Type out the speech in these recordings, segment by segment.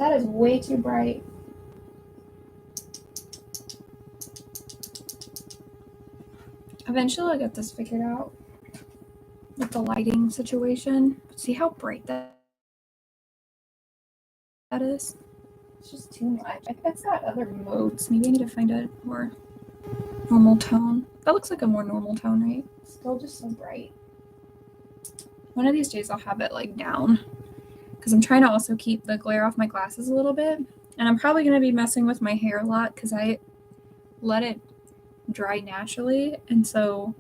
That is way too bright. Eventually I'll get this figured out with the lighting situation. See how bright that is? It's just too much. I think it's got other modes. Maybe I need to find a more normal tone. That looks like a more normal tone, right? Still just so bright. One of these days I'll have it like down because I'm trying to also keep the glare off my glasses a little bit. And I'm probably going to be messing with my hair a lot because I let it dry naturally. And so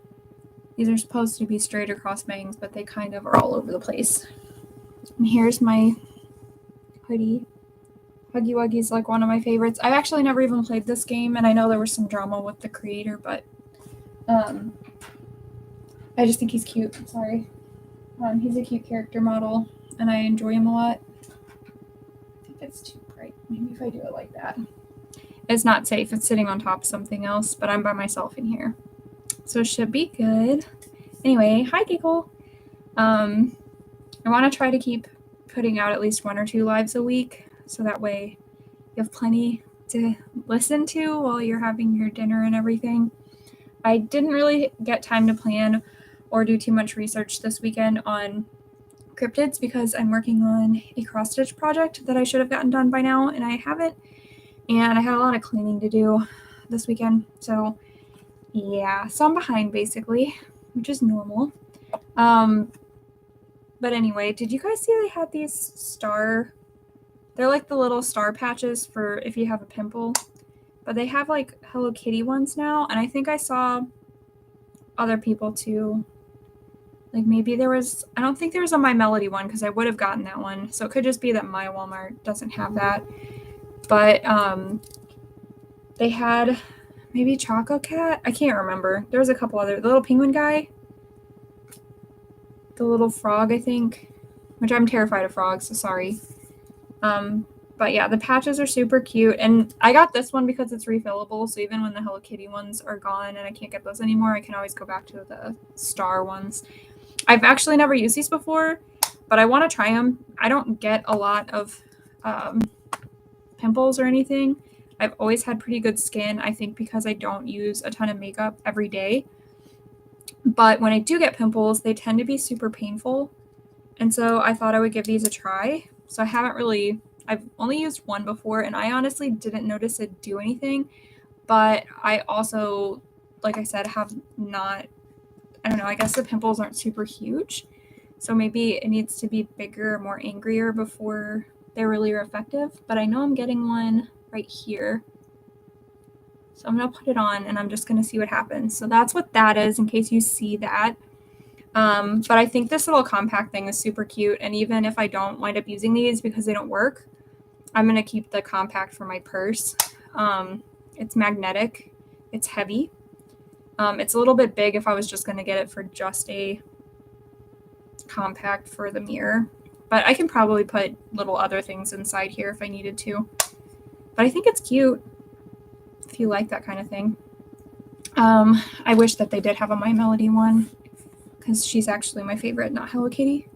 these are supposed to be straight across bangs, but they kind of are all over the place. And here's my hoodie. Huggy Wuggy's like one of my favorites. I've actually never even played this game, and I know there was some drama with the creator, but I just think he's cute. Sorry. He's a cute character model, and I enjoy him a lot. I think it's too bright. Maybe if I do it like that. It's not safe. It's sitting on top of something else, but I'm by myself in here. So it should be good. Anyway, hi, Giggle. I want to try to keep putting out at least 1 or 2 lives a week, so that way you have plenty to listen to while you're having your dinner and everything. I didn't really get time to plan or do too much research this weekend on cryptids because I'm working on a cross-stitch project that I should have gotten done by now, and I haven't. And I had a lot of cleaning to do this weekend, so yeah, so I'm behind basically, which is normal. But anyway, did you guys see they had these they're like the little star patches for if you have a pimple, but they have like Hello Kitty ones now, and I think I saw other people too. Like maybe I don't think there was a My Melody one because I would have gotten that one, so it could just be that my Walmart doesn't have that. But they had maybe Choco Cat. I can't remember. There was a couple other. The little penguin guy. The little frog, I think. Which I'm terrified of frogs, so sorry. But yeah, the patches are super cute. And I got this one because it's refillable. So even when the Hello Kitty ones are gone and I can't get those anymore, I can always go back to the star ones. I've actually never used these before, but I want to try them. I don't get a lot of pimples or anything. I've always had pretty good skin, I think because I don't use a ton of makeup every day. But when I do get pimples, they tend to be super painful. And so I thought I would give these a try. So I've only used one before, and I honestly didn't notice it do anything. But I also, like I said, have not, I don't know, I guess the pimples aren't super huge. So maybe it needs to be bigger or more angrier before they're really effective. But I know I'm getting one right here. So I'm going to put it on, and I'm just going to see what happens. So that's what that is, in case you see that. But I think this little compact thing is super cute. And even if I don't wind up using these because they don't work, I'm going to keep the compact for my purse. It's magnetic. It's heavy. It's a little bit big if I was just going to get it for just a compact for the mirror. But I can probably put little other things inside here if I needed to. But I think it's cute if you like that kind of thing. I wish that they did have a My Melody one, because she's actually my favorite, not Hello Kitty.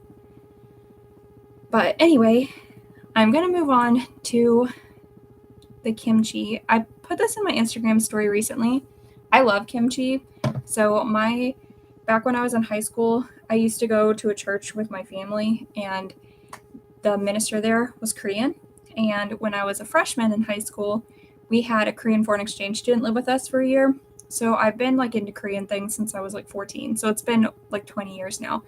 But anyway, I'm going to move on to the kimchi. I put this in my Instagram story recently. I love kimchi. So back when I was in high school, I used to go to a church with my family, and the minister there was Korean. And when I was a freshman in high school, we had a Korean foreign exchange student live with us for a year. So I've been like into Korean things since I was like 14. So it's been like 20 years now.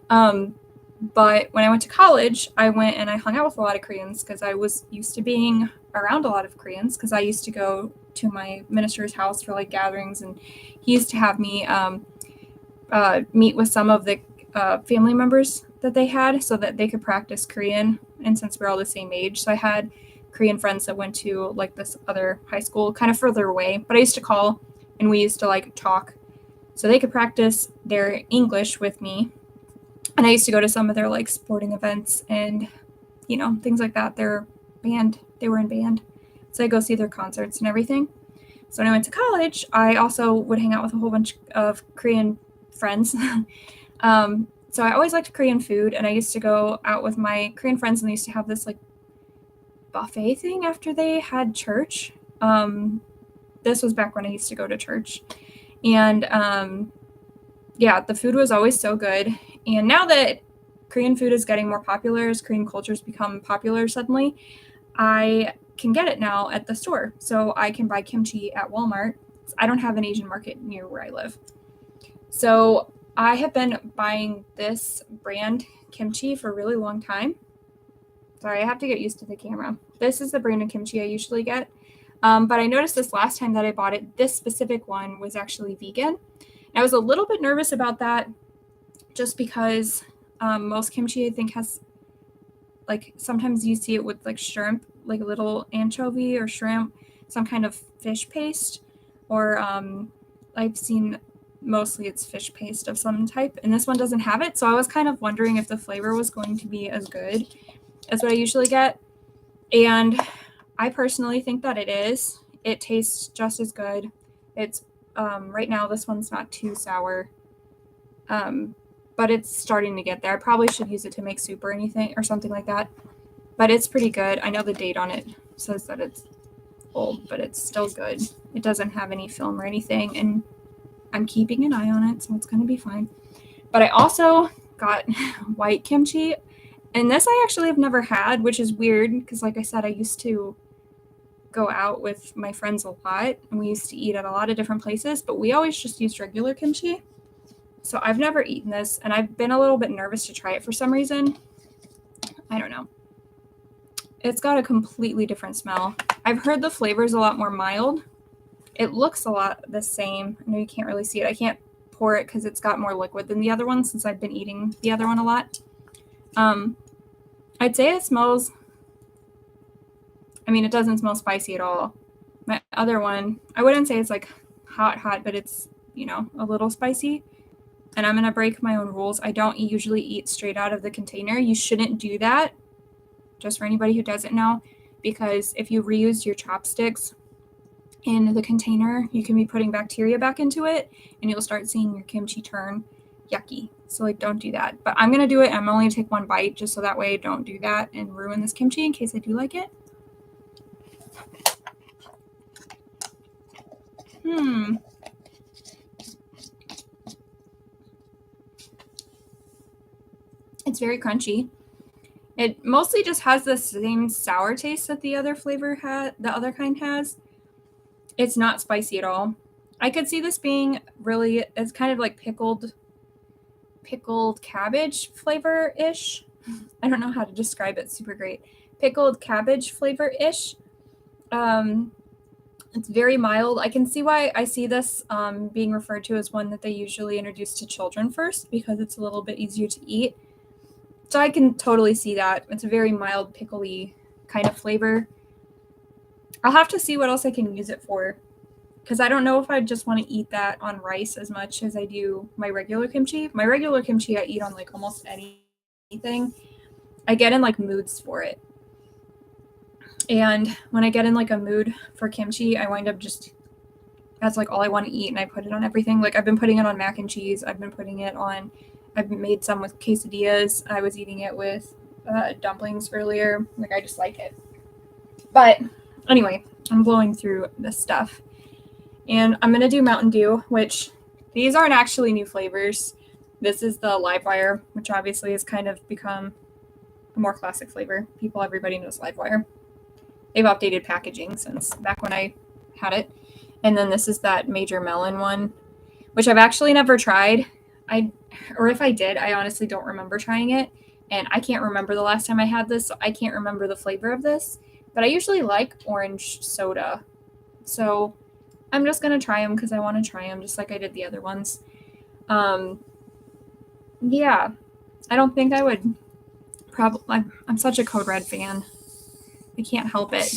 But when I went to college, I went and I hung out with a lot of Koreans because I was used to being around a lot of Koreans because I used to go to my minister's house for like gatherings, and he used to have me meet with some of the family members that they had so that they could practice Korean. And since we're all the same age, so I had Korean friends that went to like this other high school kind of further away, but I used to call and we used to like talk so they could practice their English with me. And I used to go to some of their like sporting events and, you know, things like that. They were in band. So I go see their concerts and everything. So when I went to college, I also would hang out with a whole bunch of Korean friends. So I always liked Korean food, and I used to go out with my Korean friends, and they used to have this like buffet thing after they had church. This was back when I used to go to church. And yeah, the food was always so good. And now that Korean food is getting more popular, as Korean culture's become popular suddenly, I can get it now at the store. So I can buy kimchi at Walmart. I don't have an Asian market near where I live. So I have been buying this brand kimchi for a really long time. Sorry, I have to get used to the camera. This is the brand of kimchi I usually get. But I noticed this last time that I bought it, this specific one was actually vegan. And I was a little bit nervous about that just because most kimchi I think has, like, sometimes you see it with like shrimp, like a little anchovy or shrimp, some kind of fish paste, or I've seen mostly it's fish paste of some type, and this one doesn't have it. So I was kind of wondering if the flavor was going to be as good as what I usually get. And I personally think that it is. It tastes just as good. It's right now this one's not too sour. But it's starting to get there. I probably should use it to make soup or anything or something like that. But it's pretty good. I know the date on it says that it's old, but it's still good. It doesn't have any film or anything, and I'm keeping an eye on it, so it's going to be fine. But I also got white kimchi, and this I actually have never had, which is weird because, like I said, I used to go out with my friends a lot, and we used to eat at a lot of different places, but we always just used regular kimchi. So I've never eaten this, and I've been a little bit nervous to try it for some reason. I don't know. It's got a completely different smell. I've heard the flavor's a lot more mild. It looks a lot the same. I know you can't really see it. I can't pour it because it's got more liquid than the other one since I've been eating the other one a lot. I'd say it smells, I mean, it doesn't smell spicy at all. My other one, I wouldn't say it's like hot, but it's, you know, a little spicy. And I'm going to break my own rules. I don't usually eat straight out of the container. You shouldn't do that, just for anybody who doesn't know, because if you reuse your chopsticks in the container, you can be putting bacteria back into it, and you'll start seeing your kimchi turn yucky. So, like, don't do that. But I'm going to do it. I'm only going to take one bite just so that way I don't do that and ruin this kimchi in case I do like it. It's very crunchy. It mostly just has the same sour taste that the other kind has. It's not spicy at all. I could see this being really, it's kind of like pickled cabbage flavor-ish. I don't know how to describe it super great. Pickled cabbage flavor-ish. It's very mild. I can see why I see this being referred to as one that they usually introduce to children first because it's a little bit easier to eat. So I can totally see that. It's a very mild, pickly kind of flavor. I'll have to see what else I can use it for, because I don't know if I just want to eat that on rice as much as I do my regular kimchi. My regular kimchi I eat on like almost anything. I get in like moods for it. And when I get in like a mood for kimchi, I wind up just, that's like all I want to eat, and I put it on everything. Like I've been putting it on mac and cheese. I've made some with quesadillas. I was eating it with dumplings earlier. Like, I just like it. But anyway, I'm blowing through this stuff. And I'm going to do Mountain Dew, which these aren't actually new flavors. This is the Livewire, which obviously has kind of become a more classic flavor. Everybody knows Livewire. They've updated packaging since back when I had it. And then this is that Major Melon one, which I've actually never tried. Or if I did, I honestly don't remember trying it. And I can't remember the last time I had this, so I can't remember the flavor of this. But I usually like orange soda. So I'm just going to try them because I want to try them just like I did the other ones. Yeah, I don't think I would probably, I'm such a Code Red fan. I can't help it.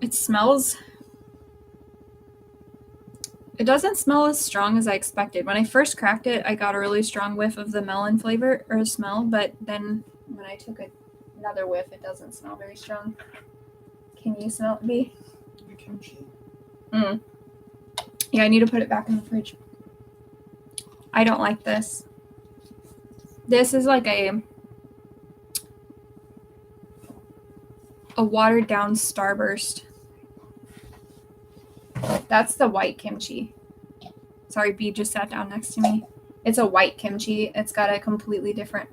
It doesn't smell as strong as I expected. When I first cracked it, I got a really strong whiff of the melon flavor or smell, but then when I took another whiff, it doesn't smell very strong. Can you smell it, B? The kimchi. Yeah, I need to put it back in the fridge. I don't like this. This is like a a watered down Starburst. That's the white kimchi. Sorry, B just sat down next to me. It's a white kimchi. It's got a completely different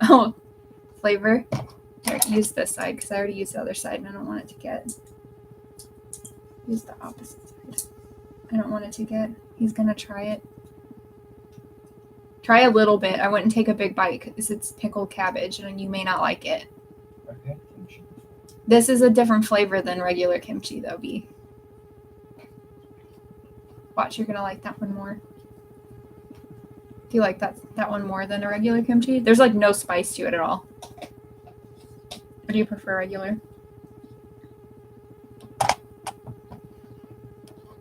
flavor. Here, use this side because I already used the other side and I don't want it to get. Use the opposite side. I don't want it to get. He's gonna try it. Try a little bit. I wouldn't take a big bite because it's pickled cabbage and you may not like it. Okay, kimchi. This is a different flavor than regular kimchi though, B. Watch, you're gonna like that one more. Do you like that one more than a regular kimchi? There's like no spice to it at all. Or do you prefer regular?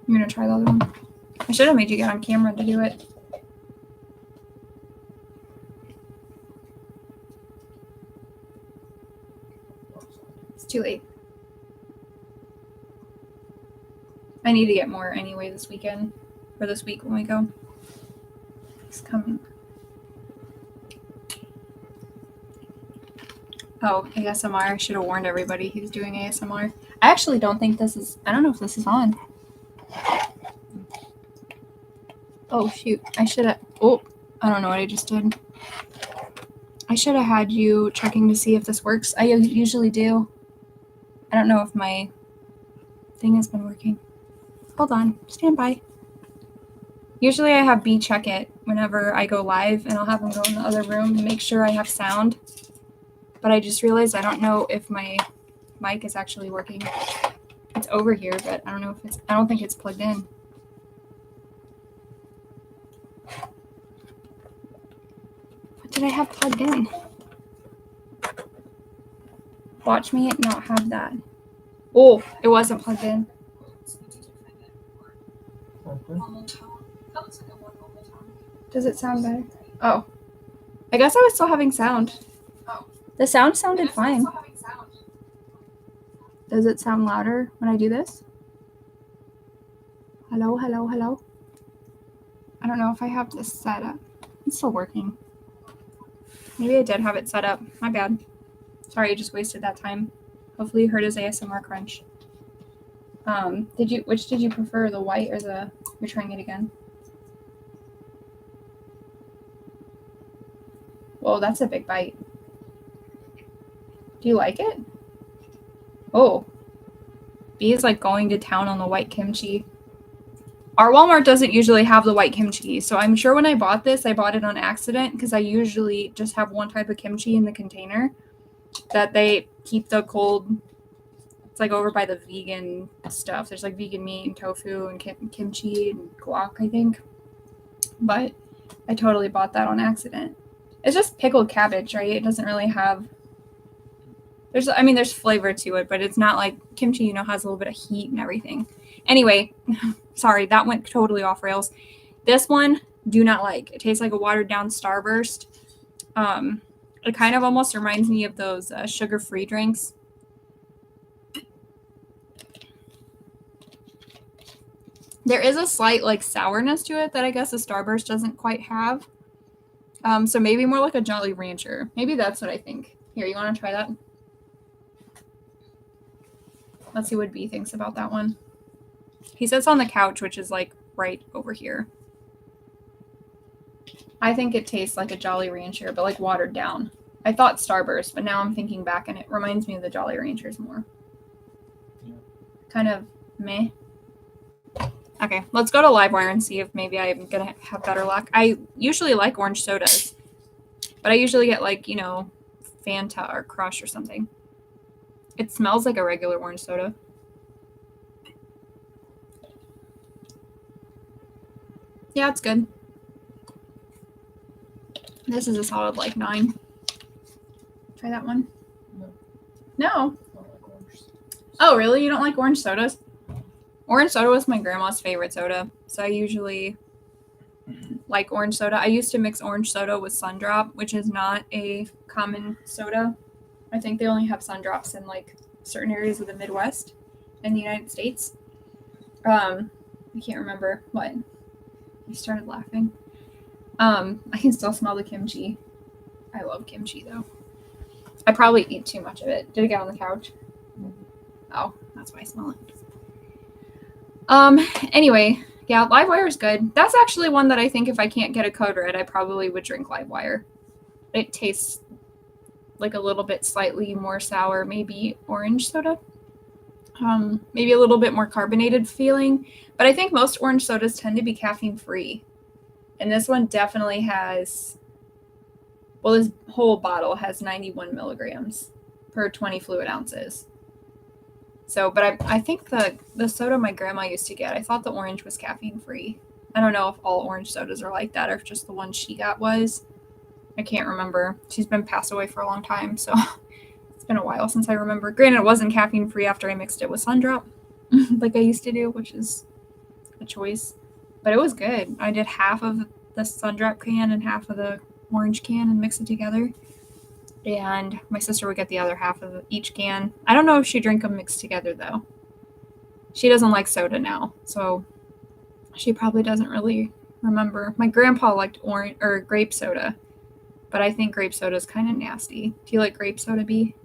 You're gonna try the other one? I should have made you get on camera to do it. It's too late. I need to get more anyway this weekend. Or this week when we go. It's coming. Oh, ASMR. I should have warned everybody he was doing ASMR. I actually don't think this is... I don't know if this is on. Oh, shoot. I should have... Oh, I don't know what I just did. I should have had you checking to see if this works. I usually do. I don't know if my thing has been working. Hold on. Stand by. Usually I have B check it whenever I go live, and I'll have him go in the other room and make sure I have sound. But I just realized I don't know if my mic is actually working. It's over here, but I don't know if it's... I don't think it's plugged in. What did I have plugged in? Watch me not have that. Oh, it wasn't plugged in. Does it sound better? Oh. I guess I was still having sound. The sound sounded fine. Does it sound louder when I do this? Hello, hello, hello. I don't know if I have this set up. It's still working. Maybe I did have it set up. My bad. Sorry, I just wasted that time. Hopefully you heard his ASMR crunch. Which did you prefer, the white or the... You're trying it again. Whoa, that's a big bite. Do you like it? Oh. B is like going to town on the white kimchi. Our Walmart doesn't usually have the white kimchi, so I'm sure when I bought this, I bought it on accident because I usually just have one type of kimchi in the container that they keep the cold. It's like over by the vegan stuff. There's like vegan meat and tofu and kimchi and guac, I think. But I totally bought that on accident. It's just pickled cabbage, right? It doesn't really have... There's flavor to it, but it's not like kimchi, you know, has a little bit of heat and everything. Anyway, sorry, that went totally off rails. This one, do not like. It tastes like a watered down Starburst. It kind of almost reminds me of those sugar-free drinks. There is a slight like sourness to it that I guess a Starburst doesn't quite have. So maybe more like a Jolly Rancher. Maybe that's what I think. Here, you want to try that? Let's see what B thinks about that one. He sits on the couch, which is like right over here. I think it tastes like a Jolly Rancher, but like watered down. I thought Starburst, but now I'm thinking back and it reminds me of the Jolly Ranchers more. Yeah. Kind of meh. Okay, let's go to Livewire and see if maybe I'm going to have better luck. I usually like orange sodas, but I usually get like, you know, Fanta or Crush or something. It smells like a regular orange soda. Yeah, it's good. This is a solid like 9. Try that one. No. Oh, really? You don't like orange sodas? Orange soda was my grandma's favorite soda, so I usually like orange soda. I used to mix orange soda with Sundrop, which is not a common soda. I think they only have Sundrops in like certain areas of the Midwest in the United States. I can't remember what. He started laughing. I can still smell the kimchi. I love kimchi though. I probably eat too much of it. Did it get on the couch? Oh, that's why I smell it. Anyway, yeah, Livewire is good. That's actually one that I think if I can't get a Code Red, I probably would drink Livewire. It tastes like a little bit slightly more sour, maybe orange soda. Maybe a little bit more carbonated feeling. But I think most orange sodas tend to be caffeine free. And this one definitely has, well, this whole bottle has 91 milligrams per 20 fluid ounces. So, but I think the soda my grandma used to get, I thought the orange was caffeine free. I don't know if all orange sodas are like that or if just the one she got was. I can't remember. She's been passed away for a long time, so it's been a while since I remember. Granted, it wasn't caffeine free after I mixed it with Sundrop, like I used to do, which is a choice. But it was good. I did half of the Sundrop can and half of the orange can and mix it together. And my sister would get the other half of each can. I don't know if she drank them mixed together, though. She doesn't like soda now, so she probably doesn't really remember. My grandpa liked orange or grape soda, but I think grape soda is kind of nasty. Do you like grape soda, B?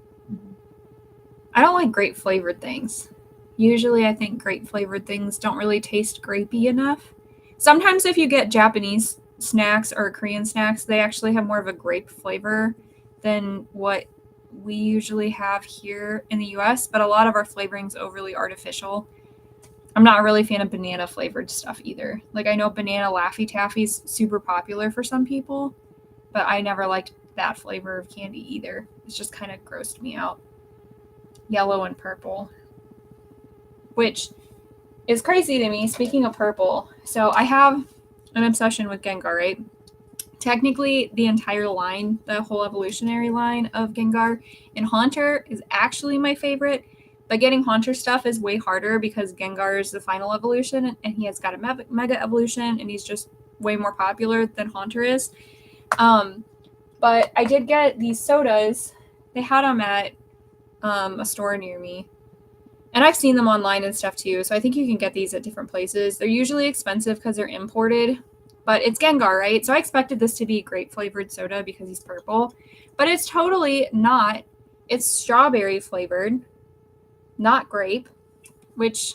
I don't like grape flavored things. Usually I think grape flavored things don't really taste grapey enough. Sometimes if you get Japanese snacks or Korean snacks, they actually have more of a grape flavor than what we usually have here in the US, but a lot of our flavoring is overly artificial. I'm not really a fan of banana flavored stuff either. Like I know banana Laffy Taffy is super popular for some people, but I never liked that flavor of candy either. It's just kind of grossed me out. Yellow and purple, which is crazy to me. Speaking of purple, so I have an obsession with Gengar, right? Technically, the entire line, the whole evolutionary line of Gengar and Haunter is actually my favorite, but getting Haunter stuff is way harder because Gengar is the final evolution and he has got a mega evolution and he's just way more popular than Haunter is. But I did get these sodas. They had them at a store near me. And I've seen them online and stuff too, so I think you can get these at different places. They're usually expensive because they're imported, but it's Gengar, right? So I expected this to be grape flavored soda because he's purple, but it's totally not. It's strawberry flavored, not grape, which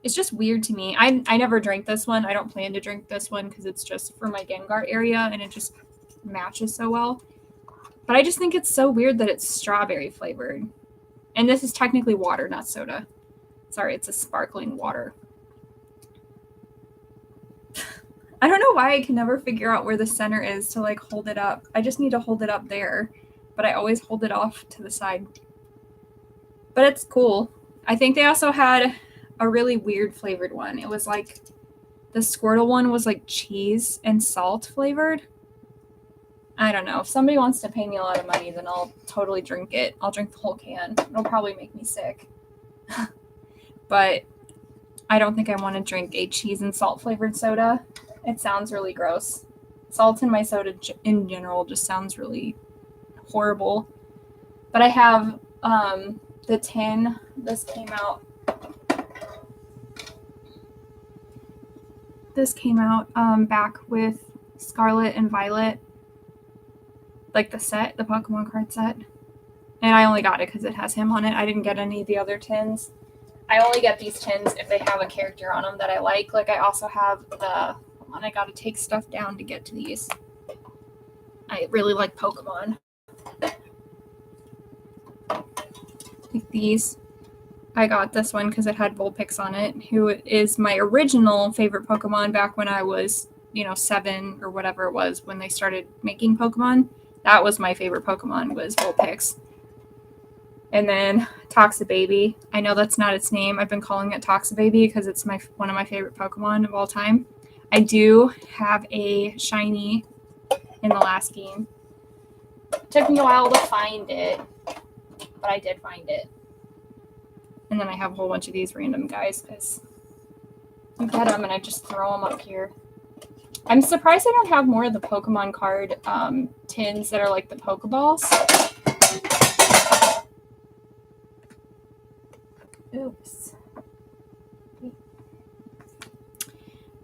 is just weird to me. I never drank this one. I don't plan to drink this one because it's just for my Gengar area and it just matches so well. But I just think it's so weird that it's strawberry flavored. And this is technically water, not soda. Sorry, it's a sparkling water. I don't know why I can never figure out where the center is to like hold it up. I just need to hold it up there, but I always hold it off to the side. But it's cool. I think they also had a really weird flavored one. It was like the Squirtle one was like cheese and salt flavored. I don't know. If somebody wants to pay me a lot of money, then I'll totally drink it. I'll drink the whole can. It'll probably make me sick. But I don't think I want to drink a cheese and salt flavored soda. It sounds really gross. Salt in my soda in general just sounds really horrible. But I have the tin. This came out. Back with Scarlet and Violet. Like the set, the Pokemon card set. And I only got it because it has him on it. I didn't get any of the other tins. I only get these tins if they have a character on them that I like. Like I also have the one. I gotta take stuff down to get to these. I really like Pokemon. Like these. I got this one because it had Vulpix on it, who is my original favorite Pokemon back when I was, 7 or whatever it was when they started making Pokemon. That was my favorite Pokemon, was Vulpix. And then Toxababy. I know that's not its name. I've been calling it Toxababy because it's one of my favorite Pokemon of all time. I do have a shiny in the last game. It took me a while to find it, but I did find it. And then I have a whole bunch of these random guys because I get them and I just throw them up here. I'm surprised I don't have more of the Pokemon card tins that are like the Pokeballs. Oops.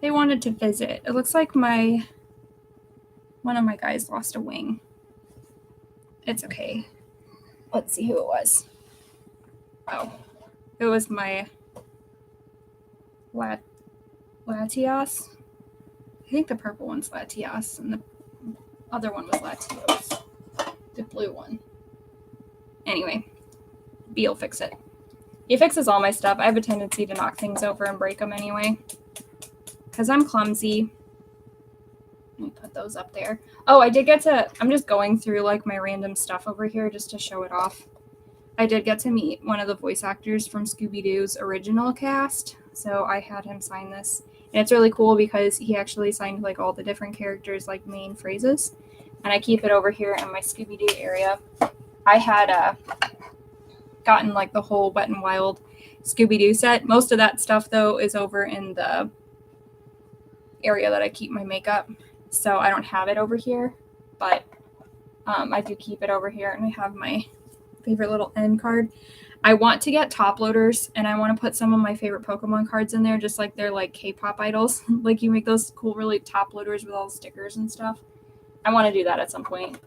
They wanted to visit. It looks like one of my guys lost a wing. It's okay. Let's see who it was. Oh, It was my Latias. I think the purple one's Latias, and the other one was Latios. The blue one. Anyway, Be'll fix it. He fixes all my stuff. I have a tendency to knock things over and break them anyway. Because I'm clumsy. Let me put those up there. Oh, I did get to... I'm just going through like my random stuff over here just to show it off. I did get to meet one of the voice actors from Scooby-Doo's original cast. So I had him sign this. And it's really cool because he actually signed like all the different characters, like main phrases. And I keep it over here in my Scooby-Doo area. I had gotten like the whole Wet n Wild Scooby-Doo set. Most of that stuff though is over in the area that I keep my makeup. So I don't have it over here. But I do keep it over here. And I have my favorite little end card. I want to get top loaders, and I want to put some of my favorite Pokemon cards in there, just like they're like K-pop idols. Like you make those cool, really top loaders with all the stickers and stuff. I want to do that at some point.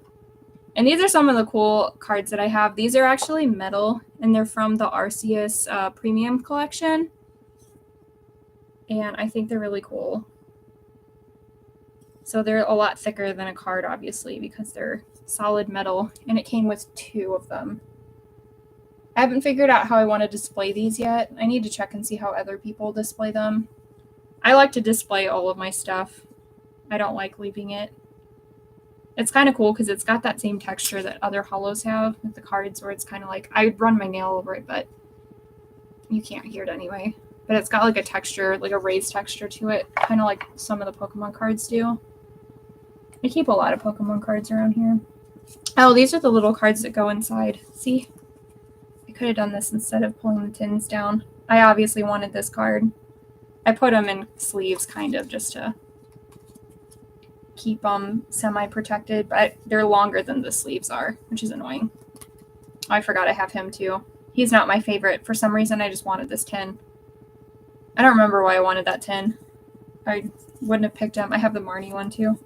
And these are some of the cool cards that I have. These are actually metal, and they're from the Arceus Premium Collection. And I think they're really cool. So they're a lot thicker than a card, obviously, because they're solid metal, and it came with 2 of them. I haven't figured out how I want to display these yet. I need to check and see how other people display them. I like to display all of my stuff. I don't like leaving it. It's kind of cool because it's got that same texture that other holos have with the cards, where it's kind of like, I'd run my nail over it, but you can't hear it anyway. But it's got like a texture, like a raised texture to it, kind of like some of the Pokemon cards do. I keep a lot of Pokemon cards around here. Oh, these are the little cards that go inside. See? I could have done this instead of pulling the tins down. I obviously wanted this card. I put them in sleeves, kind of, just to keep them semi-protected, but they're longer than the sleeves are, which is annoying. I forgot I have him, too. He's not my favorite. For some reason, I just wanted this tin. I don't remember why I wanted that tin. I wouldn't have picked him. I have the Marnie one, too,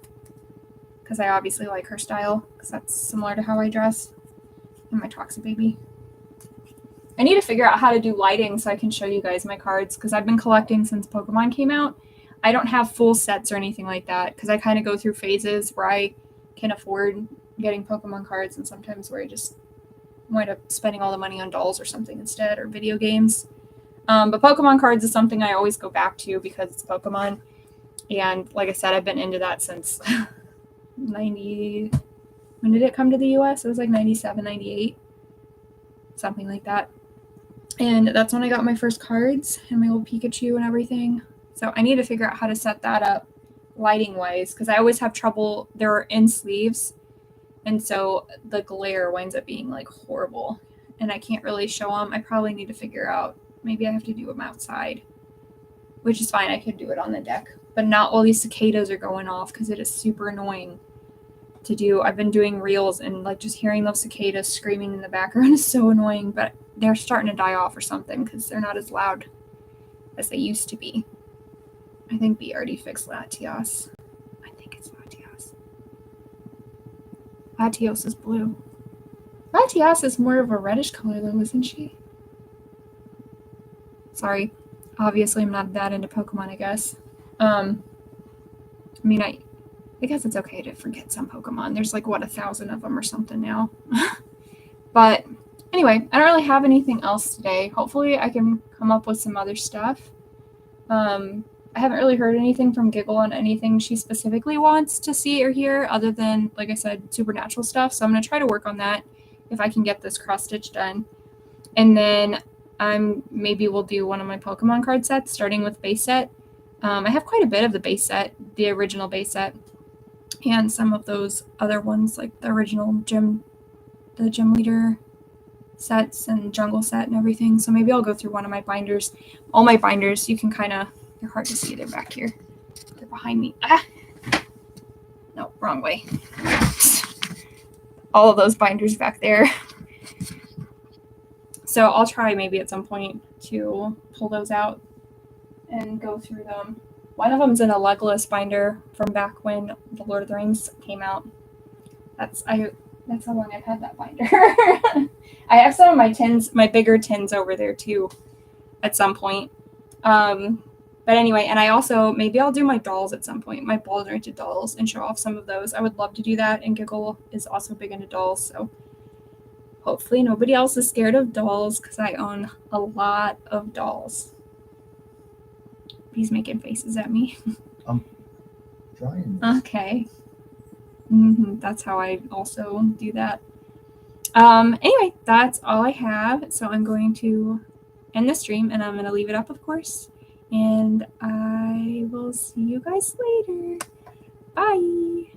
because I obviously like her style, because that's similar to how I dress. And my Toxic Baby. I need to figure out how to do lighting so I can show you guys my cards, because I've been collecting since Pokemon came out. I don't have full sets or anything like that, because I kind of go through phases where I can afford getting Pokemon cards and sometimes where I just wind up spending all the money on dolls or something instead, or video games. But Pokemon cards is something I always go back to because it's Pokemon. And like I said, I've been into that since 90... When did it come to the US? It was like 97, 98. Something like that. And that's when I got my first cards and my old Pikachu and everything. So I need to figure out how to set that up lighting-wise, because I always have trouble. They're in sleeves, and so the glare winds up being like horrible, and I can't really show them. I probably need to figure out, maybe I have to do them outside, which is fine. I could do it on the deck, but not while these cicadas are going off, because it is super annoying to do. I've been doing reels, and like just hearing those cicadas screaming in the background is so annoying, but they're starting to die off or something because they're not as loud as they used to be. I think B already fixed Latios. I think it's Latios. Latios is blue. Latios is more of a reddish color though, isn't she? Sorry. Obviously I'm not that into Pokemon, I guess. I guess it's okay to forget some Pokemon. There's like, 1,000 of them or something now. But anyway, I don't really have anything else today. Hopefully I can come up with some other stuff. I haven't really heard anything from Giggle on anything she specifically wants to see or hear other than, like I said, supernatural stuff. So I'm going to try to work on that if I can get this cross-stitch done. And then maybe we'll do one of my Pokemon card sets, starting with base set. I have quite a bit of the base set, the original base set, and some of those other ones, like the original gym leader sets and jungle set and everything. So maybe I'll go through one of my binders. All my binders, you can kind of, they're hard to see, they're back here. They're behind me. No, wrong way. All of those binders back there. So I'll try maybe at some point to pull those out and go through them. One of them's in a Legolas binder from back when The Lord of the Rings came out. That's how long I've had that binder. I have some of my tins, my bigger tins over there too. at some point. But anyway, and I also, maybe I'll do my dolls at some point, my Baldur's dolls, and show off some of those. I would love to do that, and Giggle is also big into dolls, so hopefully nobody else is scared of dolls, because I own a lot of dolls. He's making faces at me. I'm trying. Okay. That's how I also do that. Anyway, that's all I have, so I'm going to end the stream, and I'm going to leave it up, of course. And I will see you guys later. Bye.